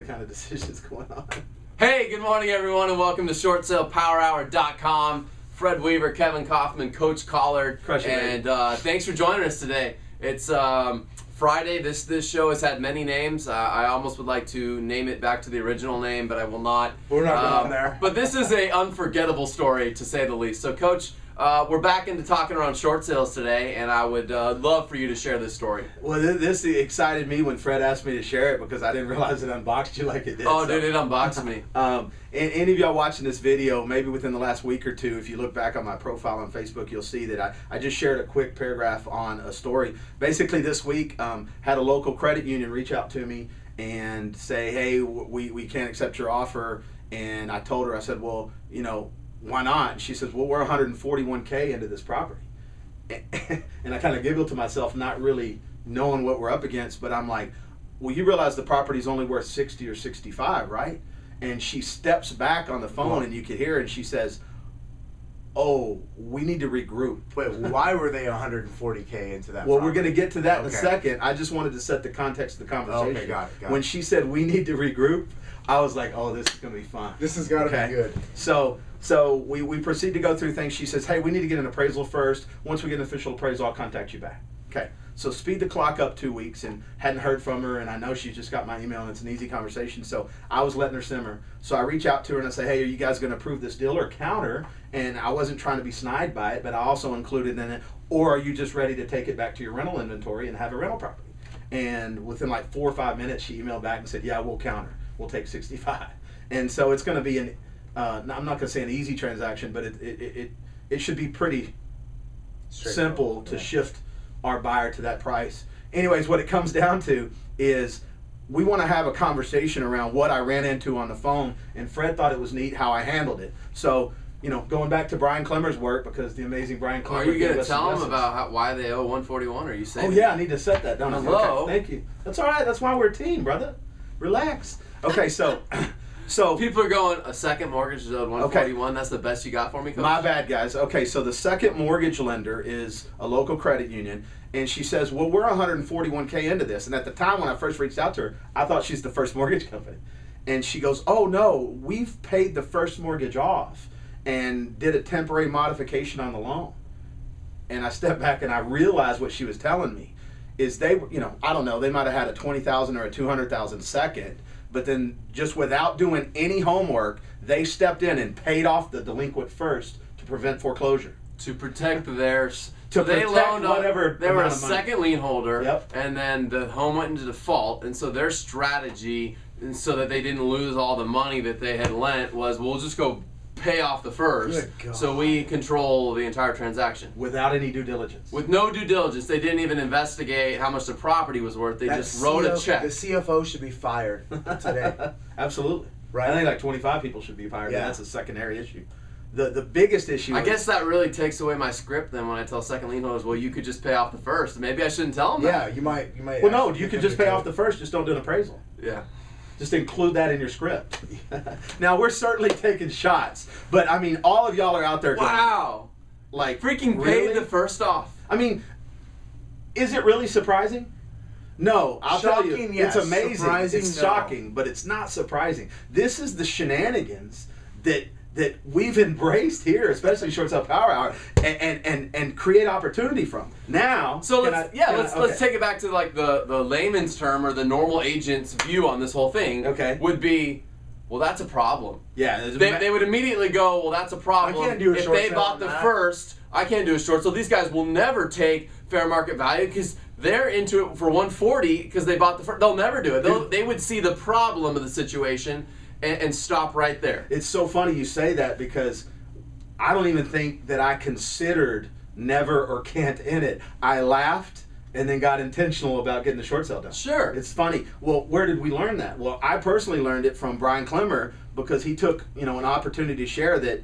kind of decisions going on. Hey, good morning everyone, and welcome to ShortSalePowerHour.com. Fred Weaver, Kevin Kauffman, Coach Collard, and thanks for joining us today. It's Friday. This show has had many names. I almost would like to name it back to the original name, but I will not. We're not going there. But this is a unforgettable story, to say the least. So, Coach, we're back into talking around short sales today, and I would love for you to share this story. Well, this excited me when Fred asked me to share it because I didn't realize it unboxed you like it did. Oh, dude, it unboxed me. And any of y'all watching this video, maybe within the last week or two, if you look back on my profile on Facebook, you'll see that I just shared a quick paragraph on a story. Basically, this week, had a local credit union reach out to me and say, hey, we can't accept your offer. And I told her, I said, well, you know, why not? And she says, well, we're 141K into this property. And I kind of giggled to myself, not really knowing what we're up against, but I'm like, well, you realize the property's only worth 60 or 65, right? And she steps back on the phone, and you can hear her, and she says, oh, we need to regroup. Wait, why were they 140K into that Well, property? we're going to get to that in a second. I just wanted to set the context of the conversation. Okay, got it. When she said we need to regroup, I was like, oh, this is going to be fun. This has got to be good. So we proceed to go through things. She says, hey, we need to get an appraisal first. Once we get an official appraisal, I'll contact you back. Okay. So speed the clock up 2 weeks, and hadn't heard from her, and I know she just got my email, and it's an easy conversation. So I was letting her simmer. So I reach out to her and I say, hey, are you guys going to approve this deal or counter? And I wasn't trying to be snide by it, but I also included in it, or are you just ready to take it back to your rental inventory and have a rental property? And within like 4 or 5 minutes, she emailed back and said, yeah, we'll counter. We'll take 65. And so it's going to be an, I'm not going to say an easy transaction, but it should be pretty simple to shift our buyer to that price. Anyways, what it comes down to is we want to have a conversation around what I ran into on the phone, and Fred thought it was neat how I handled it. So, you know, going back to Brian Clemmer's work, because the amazing Brian Clemmer. Are you going to tell them about why they owe 141? Or are you saying? Oh yeah, I need to set that down. Hello. Okay, thank you. That's all right. That's why we're a team, brother. Relax. Okay, so people are going, a second mortgage is owed 141. Okay. That's the best you got for me, Coach? My bad, guys. Okay, so the second mortgage lender is a local credit union, and she says, well, we're 141K into this. And at the time when I first reached out to her, I thought she's the first mortgage company. And she goes, oh no, we've paid the first mortgage off and did a temporary modification on the loan. And I stepped back and I realized what she was telling me is they, you know, I don't know, they might have had a $20,000 or a $200,000 second, but then just without doing any homework, they stepped in and paid off the delinquent first to prevent foreclosure. To protect theirs. To protect whatever they were a second lien holder, yep. And then the home went into default, and so their strategy, and so that they didn't lose all the money that they had lent, was we'll just go pay off the first, so we control the entire transaction. Without any due diligence. With no due diligence. They didn't even investigate how much the property was worth. They just wrote a check. The CFO should be fired today. Absolutely. Right. I think like 25 people should be fired, and that's a secondary issue. The biggest issue I guess that really takes away my script then when I tell second lien holders, well, you could just pay off the first. Maybe I shouldn't tell them that. Yeah, you might. Well, no, you could just pay off the first, just don't do an appraisal. Yeah. Just include that in your script. Now, we're certainly taking shots, but I mean, all of y'all are out there going, wow. Like, freaking really? paid the first off. I mean, is it really surprising? No, I'll tell you, yes. It's amazing. Surprising, it's no. shocking, but it's not surprising. This is the shenanigans that we've embraced here, especially Short Sale Power Hour, and create opportunity from. Now, so let's take it back to like the layman's term or the normal agent's view on this whole thing. Okay. Would be, well, that's a problem. Yeah. They would immediately go, well, that's a problem. I can't do a short if they bought the first, I can't do a short. So these guys will never take fair market value because they're into it for 140 because they bought the first. They'll never do it. They would see the problem of the situation and stop right there. It's so funny you say that because I don't even think that I considered never or can't in it. I laughed and then got intentional about getting the short sale done. Sure. It's funny. Well, where did we learn that? Well, I personally learned it from Brian Clemmer because he took, you know, an opportunity to share that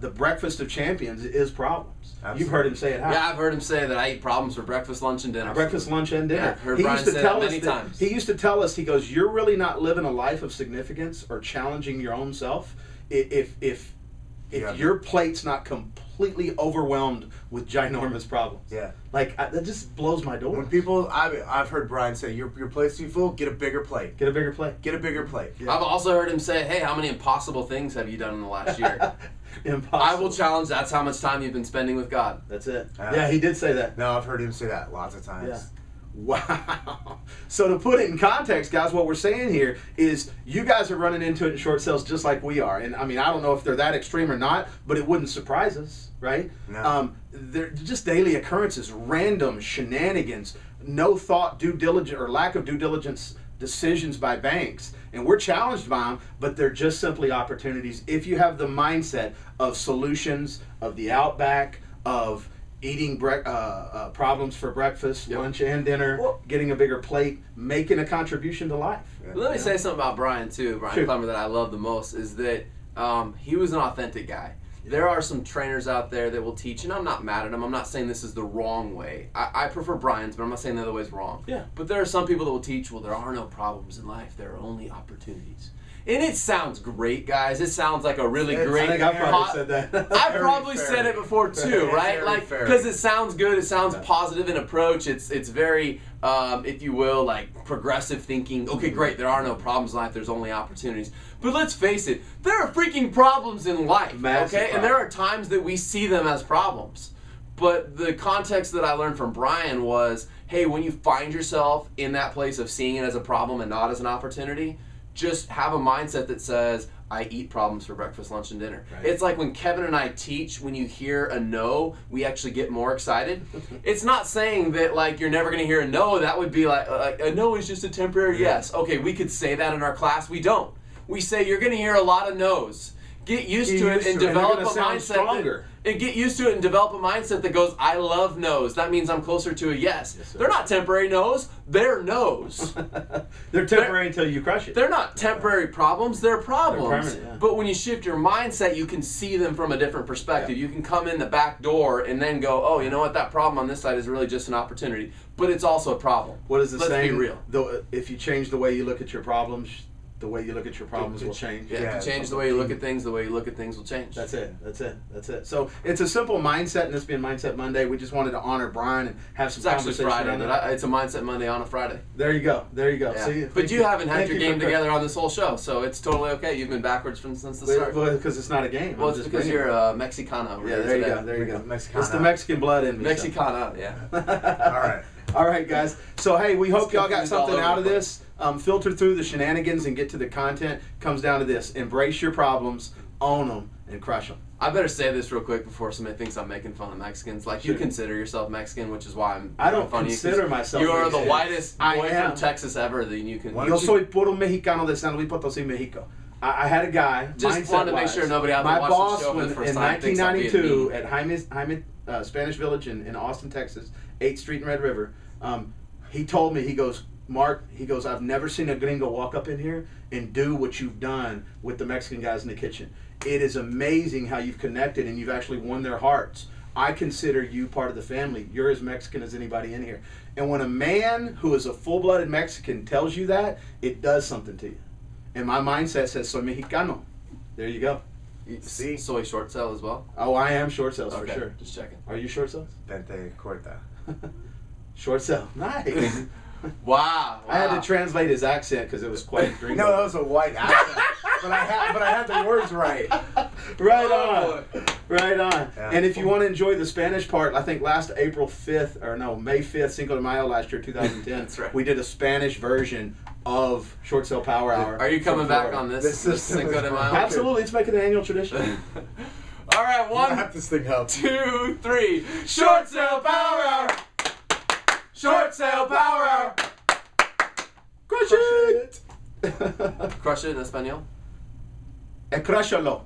the breakfast of champions is problems. Absolutely. You've heard him say it how? Yeah, I've heard him say that I eat problems for breakfast, lunch, and dinner. Breakfast, lunch, and dinner. Yeah, I've heard Brian say that many times. He used to tell us, he goes, you're really not living a life of significance or challenging your own self if your plate's not completely completely overwhelmed with ginormous problems. Yeah. Like, that just blows my door. When people, I've heard Brian say, your plate's too full, get a bigger plate. Get a bigger plate. Get a bigger plate. Yeah. I've also heard him say, hey, how many impossible things have you done in the last year? Impossible. I will challenge that's how much time you've been spending with God. That's it. Yeah, he did say that. No, I've heard him say that lots of times. Yeah. Wow. So to put it in context, guys, what we're saying here is you guys are running into it in short sales just like we are. And I mean, I don't know if they're that extreme or not, but it wouldn't surprise us, right? No. They're just daily occurrences, random shenanigans, no thought, due diligence, or lack of due diligence decisions by banks. And we're challenged by them, but they're just simply opportunities if you have the mindset of solutions, of the Outback, of eating problems for breakfast, lunch, and dinner, getting a bigger plate, making a contribution to life. Yeah. Let me say something about Brian, too. Brian Clemmer, that I love the most, is that he was an authentic guy. There are some trainers out there that will teach, and I'm not mad at them. I'm not saying this is the wrong way. I prefer Brian's, but I'm not saying the other way's wrong. Yeah. But there are some people that will teach, well, there are no problems in life. There are only opportunities. And it sounds great, guys. It sounds like a really great. I think I probably said that. I probably said it before too, right? Like, because it sounds good. It sounds positive in approach. It's very, if you will, like progressive thinking. Okay, great. There are no problems in life. There's only opportunities. But let's face it, there are freaking problems in life. Massive okay, and there are times that we see them as problems. But the context that I learned from Brian was, hey, when you find yourself in that place of seeing it as a problem and not as an opportunity, just have a mindset that says, I eat problems for breakfast, lunch, and dinner. Right. It's like when Kevin and I teach, when you hear a no, we actually get more excited. It's not saying that like you're never going to hear a no. That would be like a no is just a temporary yes. Okay, we could say that in our class. We don't. We say you're going to hear a lot of no's. Get used to it and develop a mindset. And get used to it and develop a mindset that goes, I love no's. That means I'm closer to a yes. They're not temporary no's. They're no's. They're temporary until you crush it. They're not temporary problems. They're problems. They're permanent, But when you shift your mindset, you can see them from a different perspective. You can come in the back door and then go, oh, you know what? That problem on this side is really just an opportunity. But it's also a problem. What is the saying? Let's be real. If you change the way you look at your problems, the way you look at your problems will change. Yeah, if you change the way you look at things, the way you look at things will change. That's it. So it's a simple mindset, and this being Mindset Monday, we just wanted to honor Brian and have some conversation. It's actually Friday, but it's a Mindset Monday on a Friday. There you go. Yeah. See, but you haven't had your game together on this whole show, so it's totally okay. You've been backwards since the start. Well, because it's not a game. Well, it's because you're a Mexicano. Yeah, there you go. Mexicano. It's the Mexican blood in me. Mexicano, yeah. All right, guys. So, hey, we hope y'all got something out of this. Filter through the shenanigans and get to the content. Comes down to this. Embrace your problems, own them, and crush them. I better say this real quick before somebody thinks I'm making fun of Mexicans. Like, you consider yourself Mexican, which is why I don't consider myself You are Mexican. the whitest boy from Texas ever that you can... Yo soy puro mexicano de San Luis Potosí, Mexico. I had a guy, just wanted to make sure nobody out there watching the show for the first time thinks I'm being mean. In 1992 at Jaime Spanish Village in Austin, Texas, 8th Street and Red River, he told me, he goes, Mark, I've never seen a gringo walk up in here and do what you've done with the Mexican guys in the kitchen. It is amazing how you've connected and you've actually won their hearts. I consider you part of the family. You're as Mexican as anybody in here. And when a man who is a full-blooded Mexican tells you that, it does something to you. And my mindset says, soy mexicano. There you go. See? Soy short sale as well? Oh, I am short sales for sure. Just checking. Are you short sales? Vente corta. Short sale. Nice. Wow. I had to translate his accent because it was quite gringo. No, that was a white accent. but I had the words right. Right on. Right on. Yeah. And if you want to enjoy the Spanish part, I think last May 5th, Cinco de Mayo last year, 2010, That's right. we did a Spanish version of Short Sale Power Hour. Are you coming back on this Cinco de Mayo? Absolutely. Let's make it an annual tradition. All right, Wrap this thing up. 2, 3. Short Sale Power Hour. Short Sale Power Hour. Crush it. Crush it in Espanol. Crushalo.